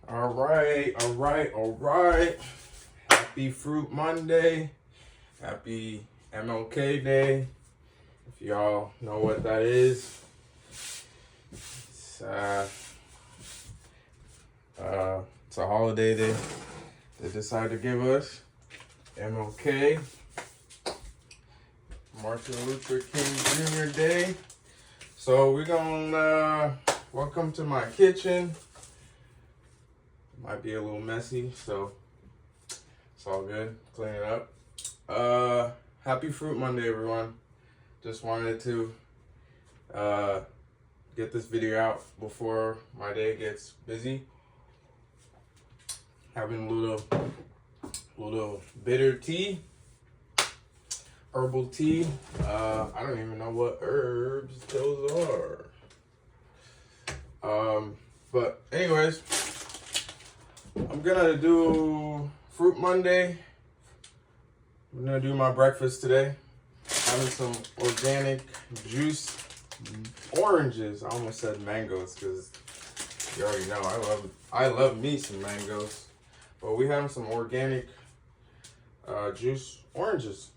All right. Happy Fruit Monday. Happy MLK Day. If y'all know what that is, it's a holiday they decided to give us. MLK, Martin Luther King Jr. Day. So we're gonna welcome to my kitchen. Might be a little messy, so it's all good. Clean it up. Happy Fruit Monday, everyone. Just wanted to get this video out before my day gets busy. Having a little bitter tea, herbal tea. I don't even know what herbs those are. But anyways, I'm gonna do Fruit Monday. I'm gonna do my breakfast today. Having some organic juice oranges. I almost said mangoes because you already know I love me some mangoes. But we have some organic juice oranges.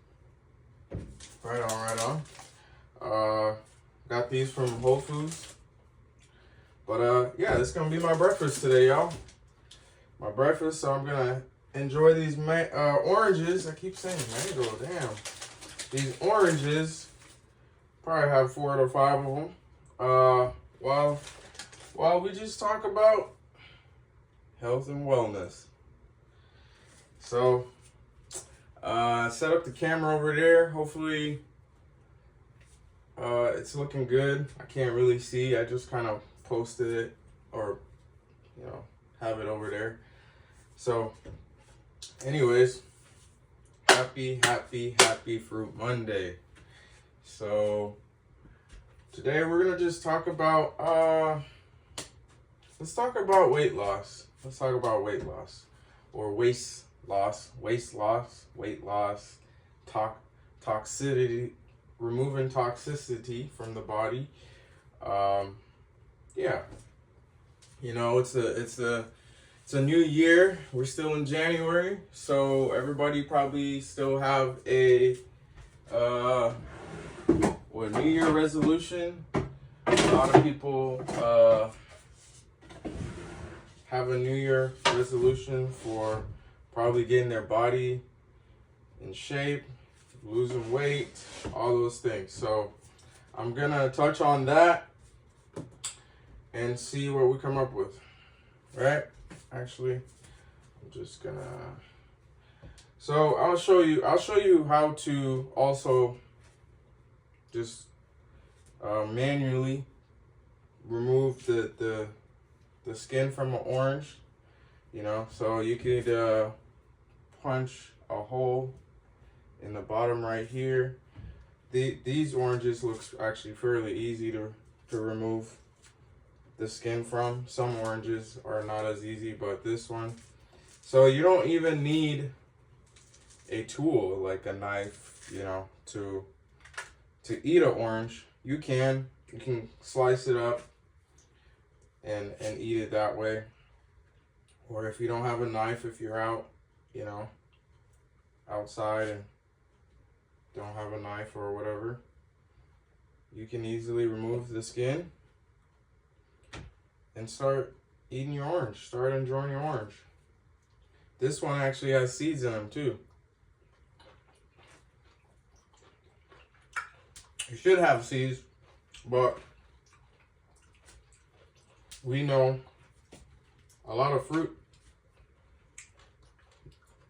Right on. Got these from Whole Foods. But yeah, this is gonna be my breakfast today, y'all. My breakfast, so I'm gonna enjoy these oranges. I keep saying mango, damn. These oranges, probably have 4 to 5 of them. While we just talk about health and wellness. So, set up the camera over there. Hopefully, it's looking good. I can't really see. I just kind of posted it, or have it over there. So, anyways, happy Fruit Monday. So, today we're gonna just talk about let's talk about weight loss. Or weight loss, toxicity, removing toxicity from the body. Yeah, it's a new year. We're still in January, so everybody probably still have a New Year resolution. A lot of people have a New Year resolution for probably getting their body in shape, losing weight, all those things. So I'm gonna touch on that and see what we come up with. Right? Actually, I'm just gonna. So I'll show you how to also just manually remove the skin from an orange. So you could punch a hole in the bottom right here. These oranges looks actually fairly easy to remove the skin from. Some oranges are not as easy, but this one. So you don't even need a tool like a knife, to eat an orange. You can slice it up and eat it that way. Or if you don't have a knife, if you're out, outside and don't have a knife or whatever, you can easily remove the skin and start eating your orange. Start enjoying your orange. This one actually has seeds in them too. You should have seeds, but we know a lot of fruit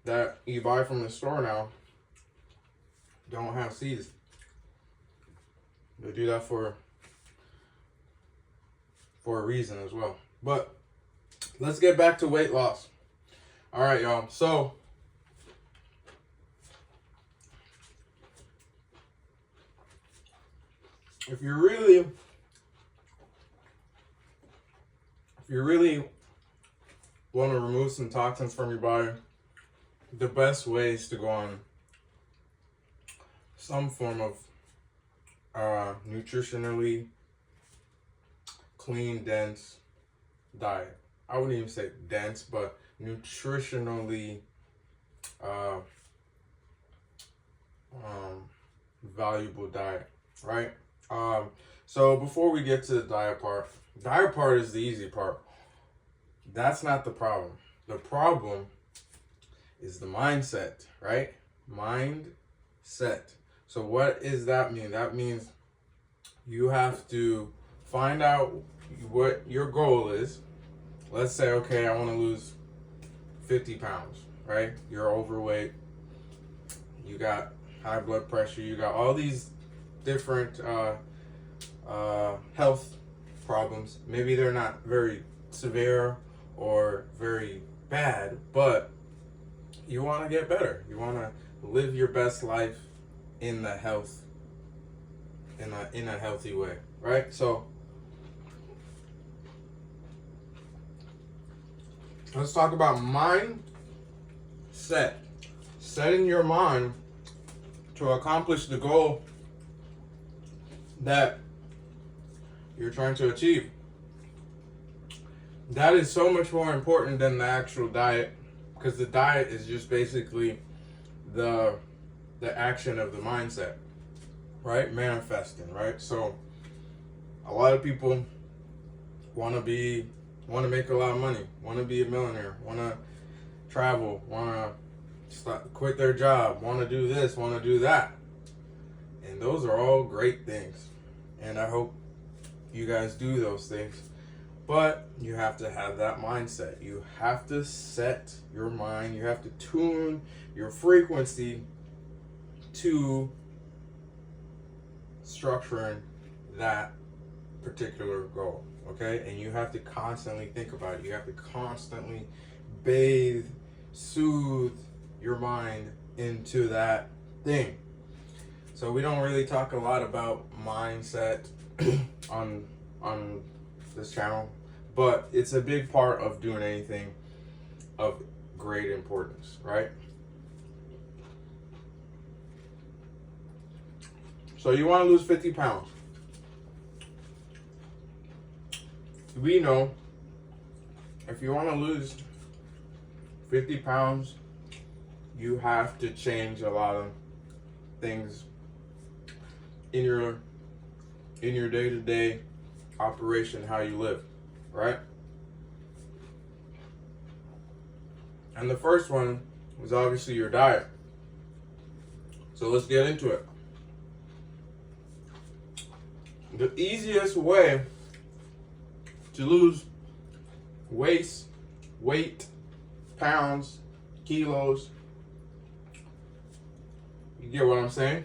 that you buy from the store now don't have seeds. They do that for a reason as well. But let's get back to weight loss. All right, y'all. So if you really want to remove some toxins from your body, the best way is to go on some form of nutritionally clean, dense diet. I wouldn't even say dense, but nutritionally uh, valuable diet, right? So before we get to the diet part is the easy part. That's not the problem. The problem is the mindset, right? Mindset. So what does that mean? That means you have to find out what your goal is. Let's say, okay, I want to lose 50 pounds, right? You're overweight. You got high blood pressure. You got all these different health problems. Maybe they're not very severe or very bad, but you want to get better. You want to live your best life in the health, in a healthy way, right? So let's talk about mindset. Setting your mind to accomplish the goal that you're trying to achieve. That is so much more important than the actual diet, because the diet is just basically the action of the mindset, right? Manifesting, right? So a lot of people want to make a lot of money, want to be a millionaire, want to travel, want to quit their job, want to do this, want to do that. And those are all great things. And I hope you guys do those things. But you have to have that mindset. You have to set your mind. You have to tune your frequency to structuring that particular goal. Okay? And you have to constantly think about it. You have to constantly bathe, soothe your mind into that thing. So we don't really talk a lot about mindset on this channel, but it's a big part of doing anything of great importance, right? So you want to lose 50 pounds. We know if you want to lose 50 pounds, you have to change a lot of things in your day-to-day operation, how you live, right? And the first one was obviously your diet. So let's get into it. The easiest way to lose weight, pounds, kilos, you get what I'm saying,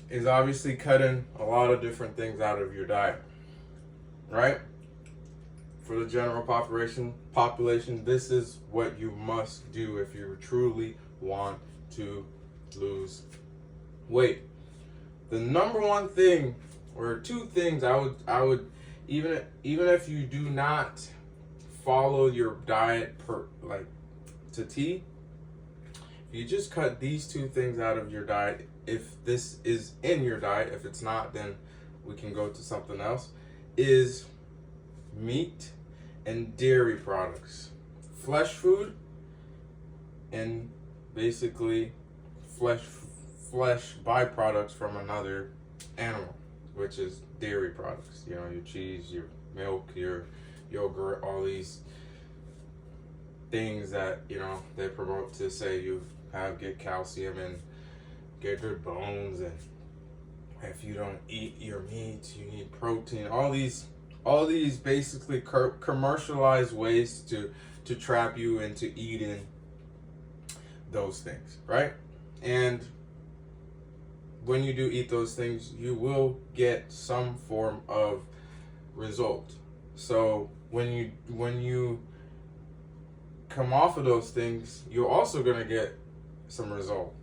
is obviously cutting a lot of different things out of your diet, right? For the general population, this is what you must do if you truly want to lose weight. The number one thing, or two things I would even if you do not follow your diet to T, if you just cut these two things out of your diet, if this is in your diet, if it's not, then we can go to something else, is meat and dairy products. Flesh food and basically flesh byproducts from another animal, which is dairy products. You know, your cheese, your milk, your yogurt, all these things that, you know, they promote to say you get calcium and get good bones, and if you don't eat your meat, you need protein. All these basically commercialized ways to trap you into eating those things, right? And when you do eat those things, you will get some form of result. So when you come off of those things, you're also gonna get some result.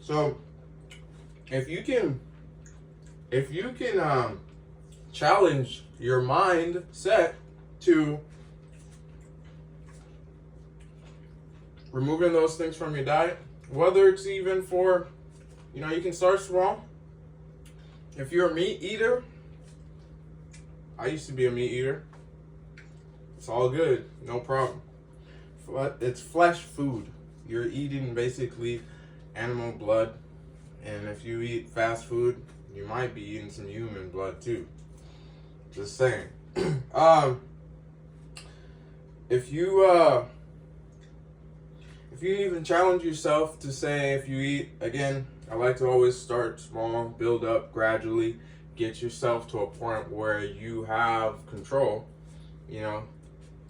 So if you can challenge your mindset to removing those things from your diet, whether it's even for, you can start small. If you're a meat eater, I used to be a meat eater. It's all good, no problem. But it's flesh food. You're eating basically animal blood, and if you eat fast food, you might be eating some human blood too. Just saying. If you even challenge yourself to say, if you eat, again, I like to always start small, build up gradually, get yourself to a point where you have control. You know,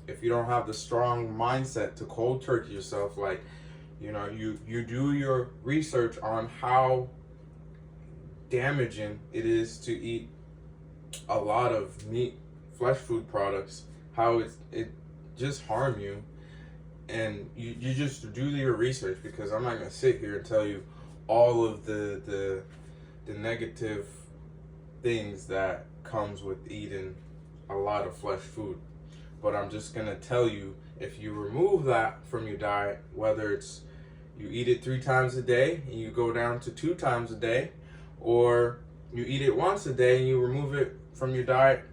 if you don't have the strong mindset to cold turkey yourself, like, you know, you do your research on how damaging it is to eat a lot of meat, flesh food products, how it just harm you. And you just do your research, because I'm not gonna sit here and tell you all of the negative things that comes with eating a lot of flesh food. But I'm just gonna tell you, if you remove that from your diet, whether it's you eat it 3 times a day and you go down to 2 times a day, or you eat it once a day and you remove it from your diet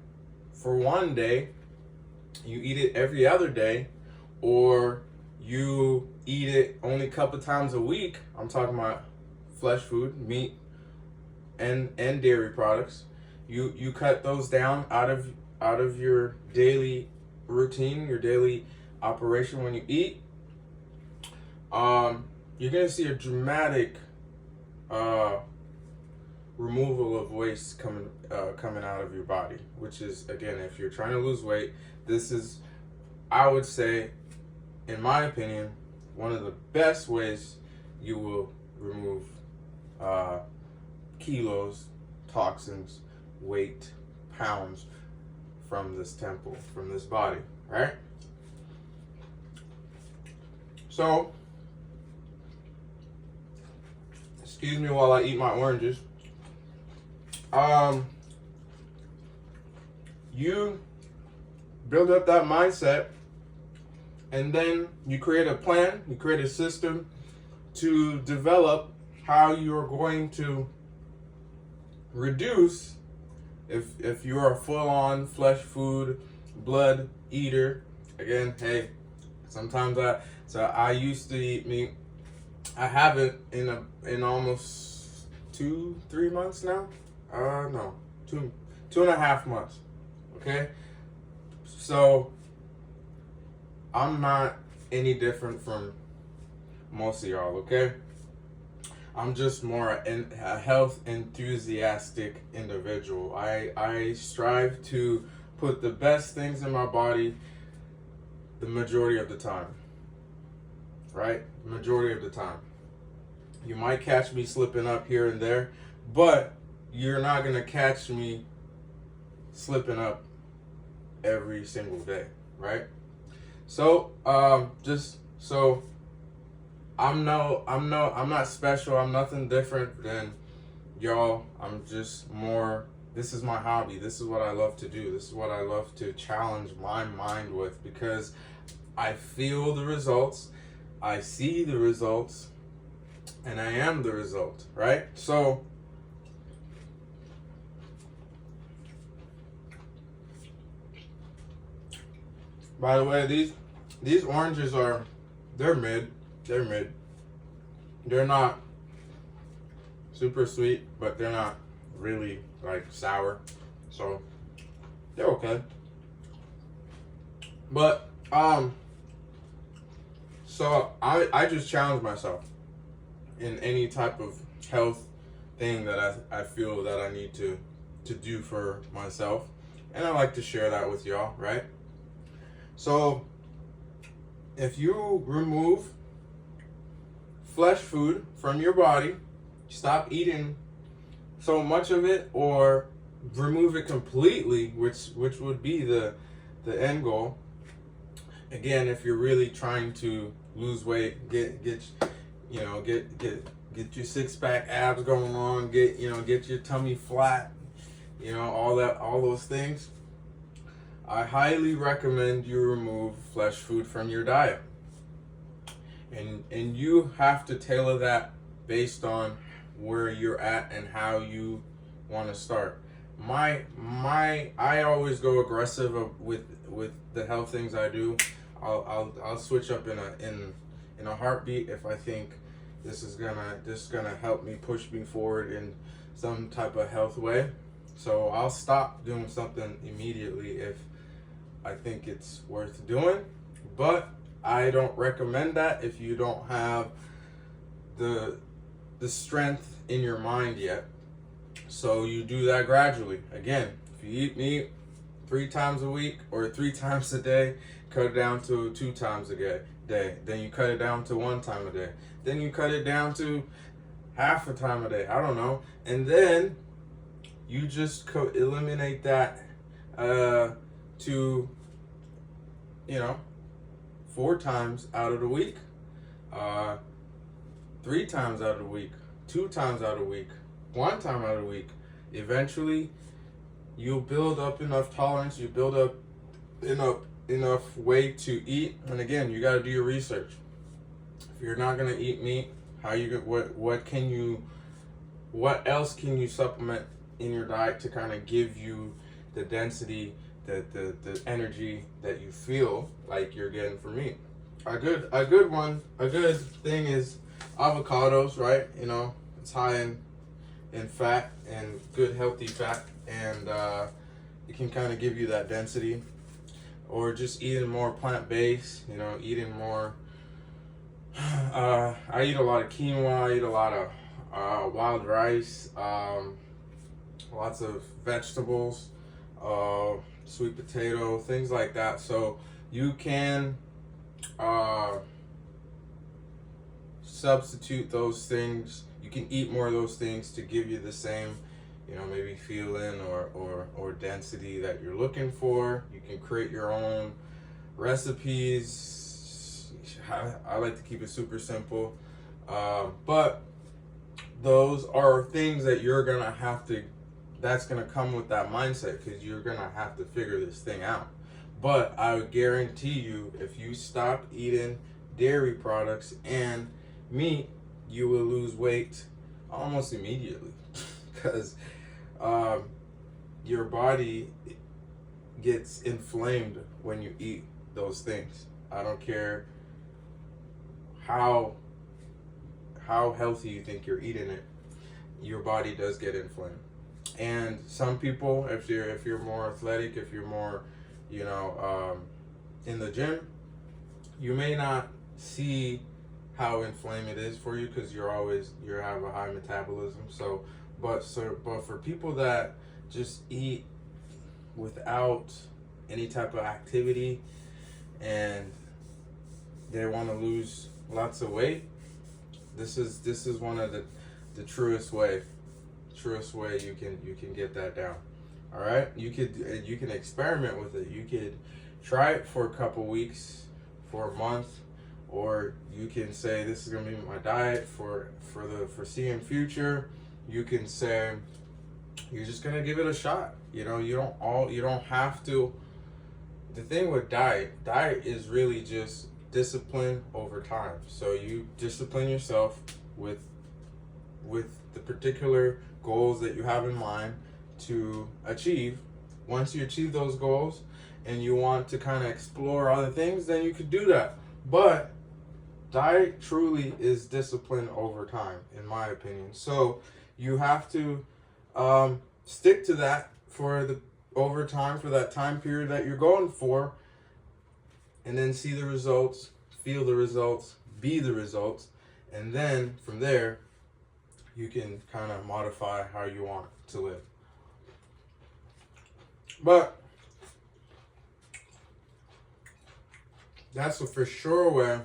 for 1 day, you eat it every other day, or you eat it only a couple times a week. I'm talking about flesh food, meat, and dairy products. You cut those down out of your daily routine, your daily operation when you eat. You're gonna see a dramatic removal of waste coming out of your body, which is, again, if you're trying to lose weight, this is, I would say, in my opinion, one of the best ways you will remove kilos, toxins, weight, pounds from this temple, from this body, right? So, excuse me while I eat my oranges. You build up that mindset, and then you create a plan, you create a system to develop how you're going to reduce, if you're a full-on flesh food blood eater. Again, hey, sometimes I used to eat meat. I haven't in almost 2-3 months now. No, 2.5 months. Okay, so I'm not any different from most of y'all. Okay, I'm just more a health enthusiastic individual. I strive to put the best things in my body the majority of the time. Right? Majority of the time. You might catch me slipping up here and there, but you're not gonna catch me slipping up every single day, right? So, just so I'm not special. I'm nothing different than y'all. I'm just more, this is my hobby. This is what I love to do. This is what I love to challenge my mind with, because I feel the results, I see the results, and I am the result, right? So, by the way, these oranges they're mid. They're not super sweet, but they're not really like sour. So they're okay. But so I just challenge myself in any type of health thing that I feel that I need to do for myself. And I like to share that with y'all, right? So, if you remove flesh food from your body, stop eating so much of it, or remove it completely, which would be the end goal. Again, if you're really trying to lose weight, get your 6-pack abs going on, get your tummy flat, all those things. I highly recommend you remove flesh food from your diet. And you have to tailor that based on where you're at and how you want to start. I always go aggressive with the health things I do. I'll switch up in a heartbeat if I think this is gonna help me push me forward in some type of health way. So I'll stop doing something immediately if I think it's worth doing. But I don't recommend that if you don't have the strength in your mind yet. So you do that gradually. Again, if you eat meat 3 times a week or 3 times a day, cut it down to 2 times a day. Then you cut it down to 1 time a day. Then you cut it down to half a time a day. I don't know. And then you just eliminate that to, 4 times out of the week, 3 times out of the week, 2 times out of the week, 1 time out of the week. Eventually, you'll build up enough tolerance. You build up enough weight to eat. And again, you got to do your research. If you're not gonna eat meat, what else can you supplement in your diet to kind of give you the density, the energy that you feel like you're getting from meat? A good thing is avocados, right? It's high in fat and good healthy fat, and it can kind of give you that density. Or just eating more plant-based, eating more. I eat a lot of quinoa. I eat a lot of wild rice. Lots of vegetables, sweet potato, things like that. So you can substitute those things. You can eat more of those things to give you the same, maybe feeling or density that you're looking for. You can create your own recipes. I like to keep it super simple. But those are things that you're going to have to, that's going to come with that mindset, because you're going to have to figure this thing out. But I would guarantee you, if you stop eating dairy products and meat, you will lose weight almost immediately, because your body gets inflamed when you eat those things. I don't care how healthy you think you're eating it, your body does get inflamed. And some people, if you're more athletic, if you're more in the gym, you may not see how inflamed it is for you, because you have a high metabolism. But for people that just eat without any type of activity and they want to lose lots of weight, this is one of the truest way you can get that down. All right, you can experiment with it. You could try it for a couple weeks, for a month, or you can say this is gonna be my diet for the foreseeing future. You can say you're just gonna give it a shot. You don't have to. The thing with diet is really just discipline over time. So you discipline yourself with the particular goals that you have in mind to achieve. Once you achieve those goals and you want to kind of explore other things, then you could do that. But diet truly is discipline over time, in my opinion. So you have to stick to that over time, for that time period that you're going for, and then see the results, feel the results, be the results, and then from there you can kind of modify how you want to live. But that's a for sure way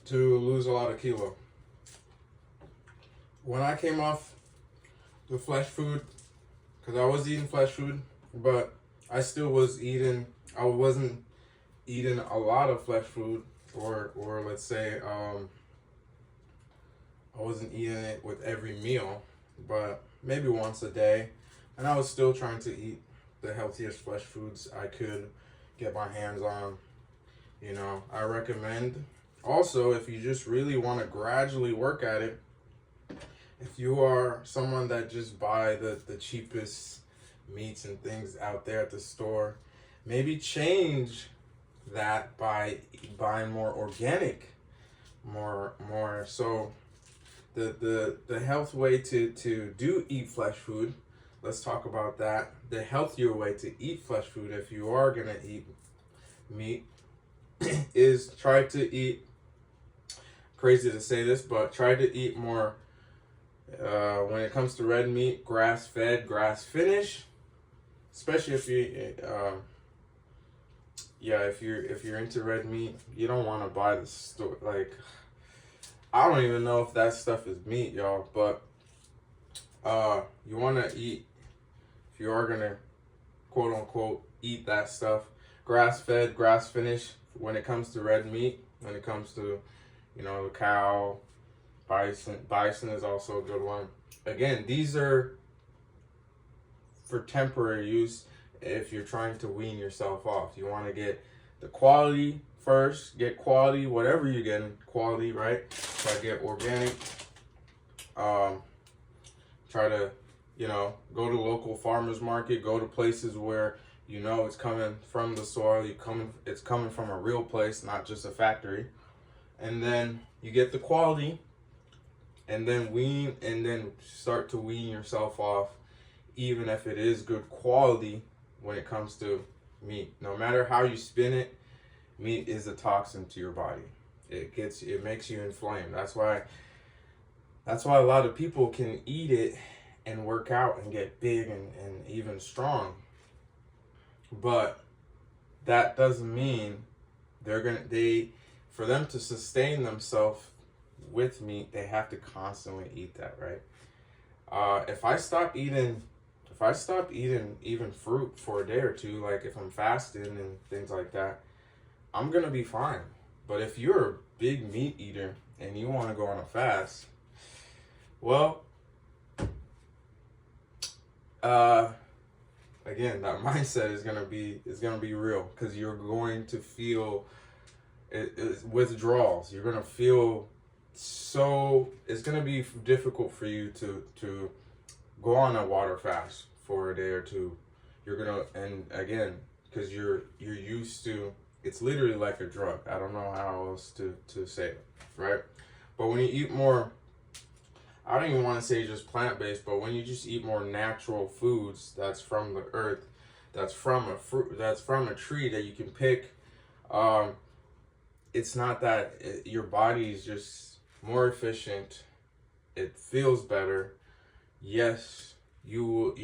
to lose a lot of kilo. When I came off the flesh food, because I was eating flesh food, but I still was eating, I wasn't eating a lot of flesh food, or let's say I wasn't eating it with every meal, but maybe once a day. And I was still trying to eat the healthiest flesh foods I could get my hands on. I recommend also, if you just really want to gradually work at it, if you are someone that just buy the cheapest meats and things out there at the store, maybe change that by buying more organic, more. So the health way to do eat flesh food, let's talk about that. The healthier way to eat flesh food, if you are gonna eat meat, is try to eat, crazy to say this, but try to eat more, when it comes to red meat, grass fed, grass finished, especially if you yeah, if you're into red meat, you don't want to buy the store. Like, I don't even know if that stuff is meat, y'all, but you want to eat, if you are gonna quote unquote eat that stuff, grass fed, grass finished. When it comes to red meat, when it comes to, you know, the cow, bison is also a good one. Again, these are for temporary use. If you're trying to wean yourself off, you want to get the quality first. Get quality, whatever you're getting, quality, right? Try to get organic. Try to, you know, go to local farmers market. Go to places where you know it's coming from the soil. It's coming from a real place, not just a factory. And then you get the quality, and then start to wean yourself off, even if it is good quality. When it comes to meat, no matter how you spin it, meat is a toxin to your body. It makes you inflamed. That's why a lot of people can eat it and work out and get big and even strong. But that doesn't mean for them to sustain themselves with meat, they have to constantly eat that, right? If I stop eating even fruit for a day or two, like if I'm fasting and things like that, I'm gonna be fine. But if you're a big meat eater and you want to go on a fast, well, again, that mindset is gonna be real, because you're going to feel withdrawals. You're gonna feel it's gonna be difficult for you to go on a water fast for a day or two. And again, because you're used to, it's literally like a drug. I don't know how else to say it, right? But when you eat more, I don't even want to say just plant-based, but when you just eat more natural foods that's from the earth, that's from a fruit, that's from a tree that you can pick, it's not that your body is just more efficient. It feels better. Yes, you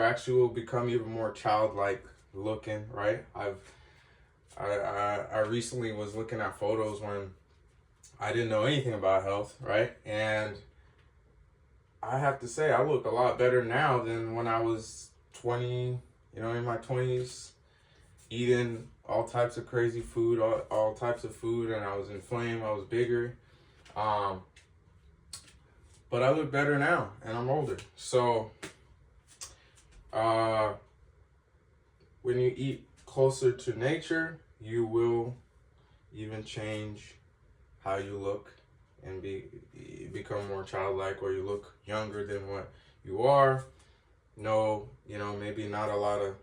actually will become even more childlike looking, right? I recently was looking at photos when I didn't know anything about health, right? And I have to say, I look a lot better now than when I was 20, in my 20s, eating all types of crazy food, all types of food, and I was inflamed, I was bigger. But I look better now, and I'm older. So, when you eat closer to nature, you will even change how you look and become more childlike, or you look younger than what you are. No, maybe not a lot of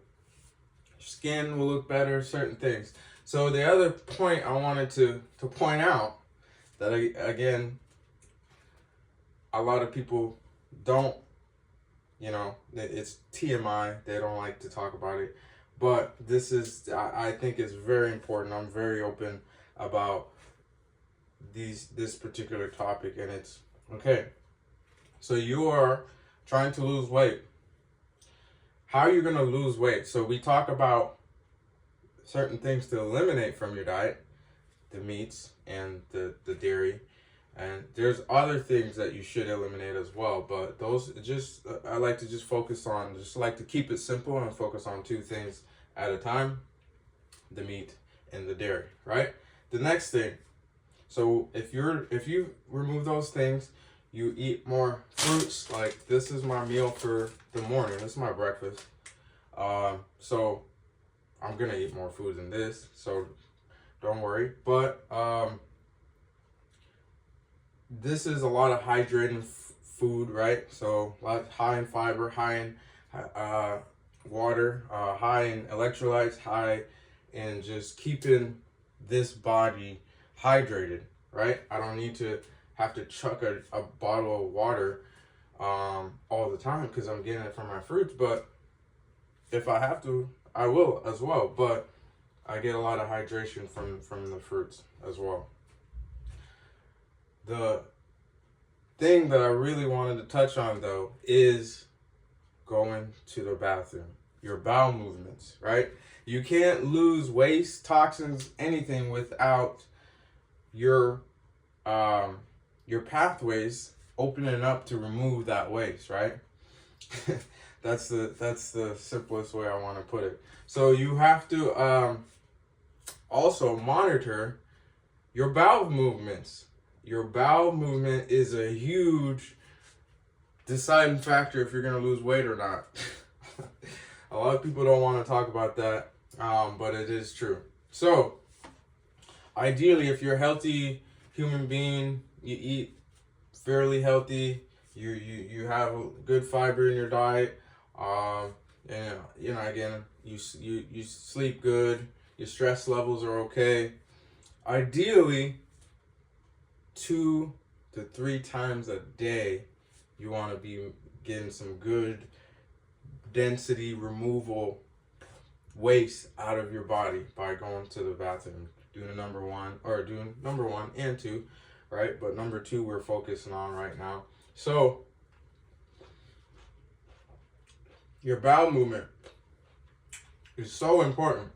skin will look better, certain things. So the other point I wanted to point out, that again, a lot of people don't, it's TMI, they don't like to talk about it, but I think it's very important. I'm very open about this particular topic, and it's okay. So you are trying to lose weight. How are you going to lose weight? So we talk about certain things to eliminate from your diet, the meats and the dairy. And there's other things that you should eliminate as well. But those I like to like to keep it simple and focus on two things at a time: the meat and the dairy, right? The next thing, so if you remove those things, you eat more fruits. Like, this is my meal for the morning. This is my breakfast. So I'm gonna eat more food than this, so don't worry. But this is a lot of hydrating food, right? So high in fiber, high in water, high in electrolytes, high in just keeping this body hydrated, right? I don't need to have to chuck a bottle of water all the time because I'm getting it from my fruits. But if I have to, I will as well. But I get a lot of hydration from the fruits as well. The thing that I really wanted to touch on though is going to the bathroom. Your bowel movements, right? You can't lose waste, toxins, anything without your pathways opening up to remove that waste, right? That's the simplest way I want to put it. So you have to also monitor your bowel movements. Your bowel movement is a huge deciding factor if you're going to lose weight or not. A lot of people don't want to talk about that, but it is true. So ideally, if you're a healthy human being, you eat fairly healthy, you have a good fiber in your diet, and again, you sleep good, your stress levels are okay. Ideally, 2 to 3 times a day, you want to be getting some good density removal waste out of your body by going to the bathroom, doing number one and 2, right? But number 2 we're focusing on right now. So your bowel movement is so important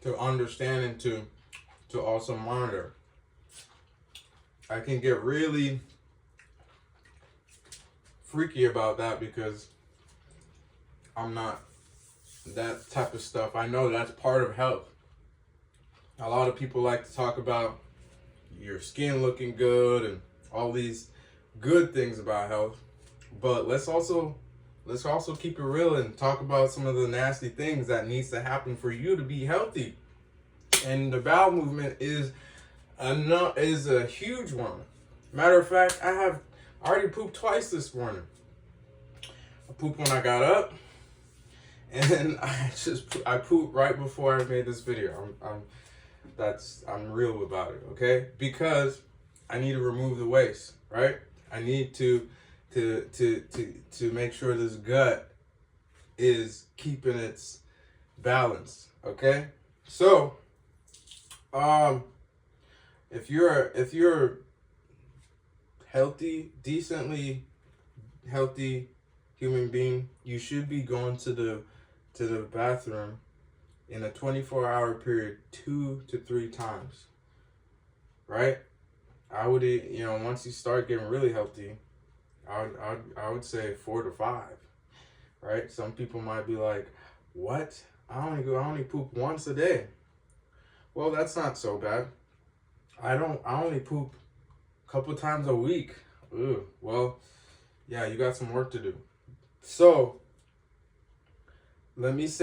to understand and to also monitor. I can get really freaky about that because I'm not that type of stuff. I know that's part of health. A lot of people like to talk about your skin looking good and all these good things about health, but let's also keep it real and talk about some of the nasty things that needs to happen for you to be healthy. And the bowel movement is a huge one. Matter of fact, I already pooped twice this morning. I pooped when I got up, and I pooped right before I made this video. I'm real about it, okay? Because I need to remove the waste, right? I need to make sure this gut is keeping its balance, okay? So, if you're healthy, decently healthy human being, you should be going to the bathroom in a 24-hour period 2 to 3 times, right? I would, once you start getting really healthy, I would say 4 to 5, right? Some people might be like, what? I only poop once a day. Well, that's not so bad. I only poop a couple times a week. Ooh, well, yeah, you got some work to do. So when you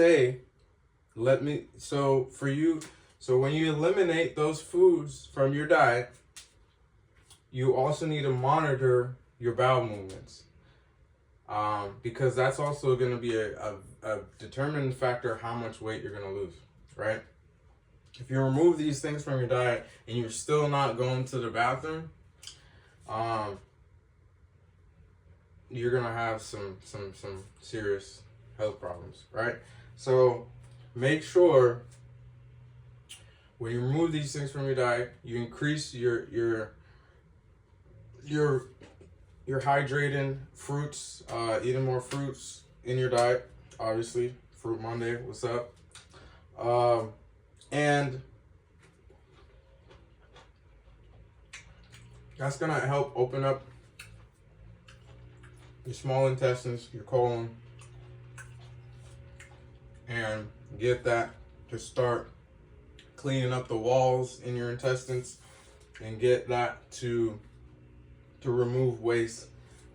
eliminate those foods from your diet, you also need to monitor your bowel movements, because that's also going to be a determining factor how much weight you're going to lose, right? If you remove these things from your diet and you're still not going to the bathroom, you're gonna have some serious health problems, right? So make sure when you remove these things from your diet, you increase your hydrating fruits, eating more fruits in your diet. Obviously, Fruit Monday, what's up? And that's gonna help open up your small intestines, your colon, and get that to start cleaning up the walls in your intestines and get that to remove waste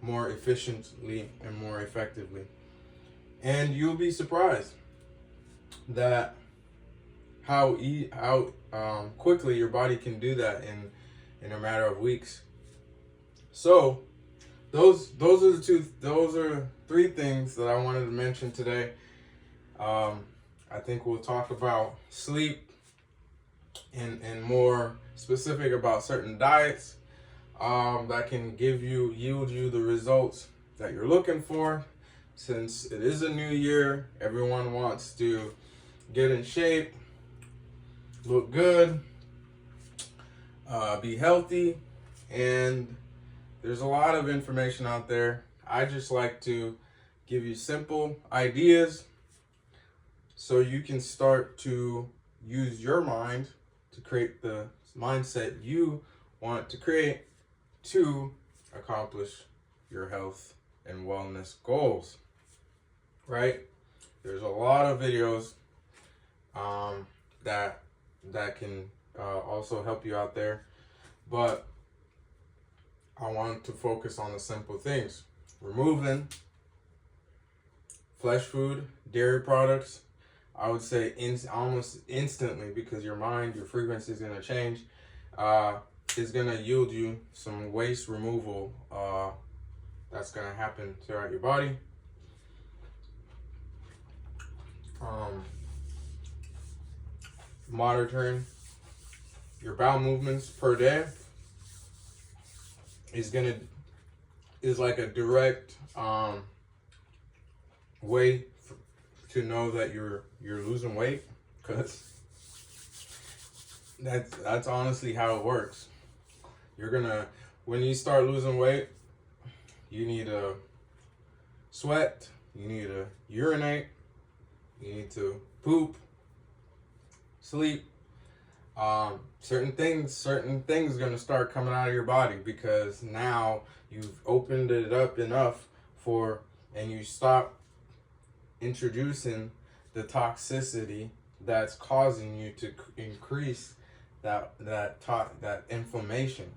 more efficiently and more effectively. And you'll be surprised that how quickly your body can do that in a matter of weeks. So those are three things that I wanted to mention today. I think we'll talk about sleep and more specific about certain diets that can yield you the results that you're looking for. Since it is a new year, everyone wants to get in shape, look good, be healthy, and there's a lot of information out there. I just like to give you simple ideas so you can start to use your mind to create the mindset you want to create to accomplish your health and wellness goals, right? There's a lot of videos that can also help you out there, but I want to focus on the simple things. Removing flesh food, dairy products, I would say almost instantly, because your frequency is going to change, is going to yield you some waste removal that's going to happen throughout your body. Monitoring your bowel movements per day is like a direct way to know that you're losing weight, because that's honestly how it works. When you start losing weight, you need to sweat, you need to urinate, you need to poop, sleep. Certain things are going to start coming out of your body, because now you've opened it up enough and you stop introducing the toxicity that's causing you to increase that inflammation.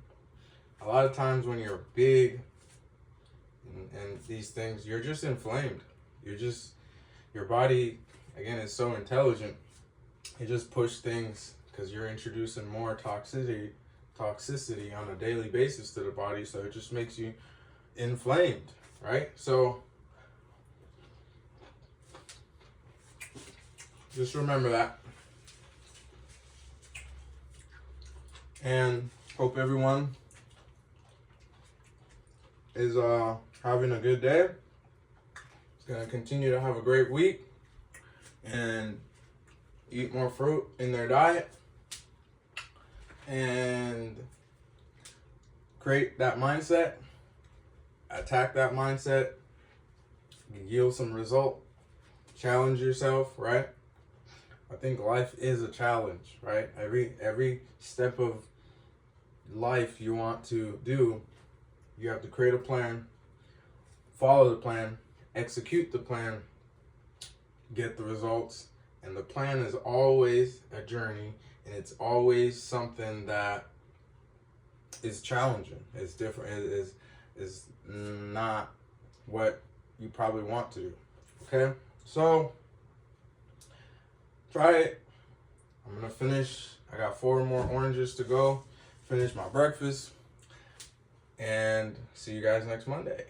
A lot of times when you're big and these things, you're just inflamed. Your body, again, is so intelligent. It just pushes things because you're introducing more toxicity on a daily basis to the body, so it just makes you inflamed, right? So just remember that. And hope everyone is having a good day. It's going to continue to have a great week and eat more fruit in their diet and create that mindset, attack that mindset, yield some result, challenge yourself, right? I think life is a challenge, right? Every step of life you want to do, you have to create a plan, follow the plan, execute the plan, get the results. And the plan is always a journey, and it's always something that is challenging. It's different. It is not what you probably want to do. Okay? So try it. I'm going to finish. I got 4 more oranges to go. Finish my breakfast. And see you guys next Monday.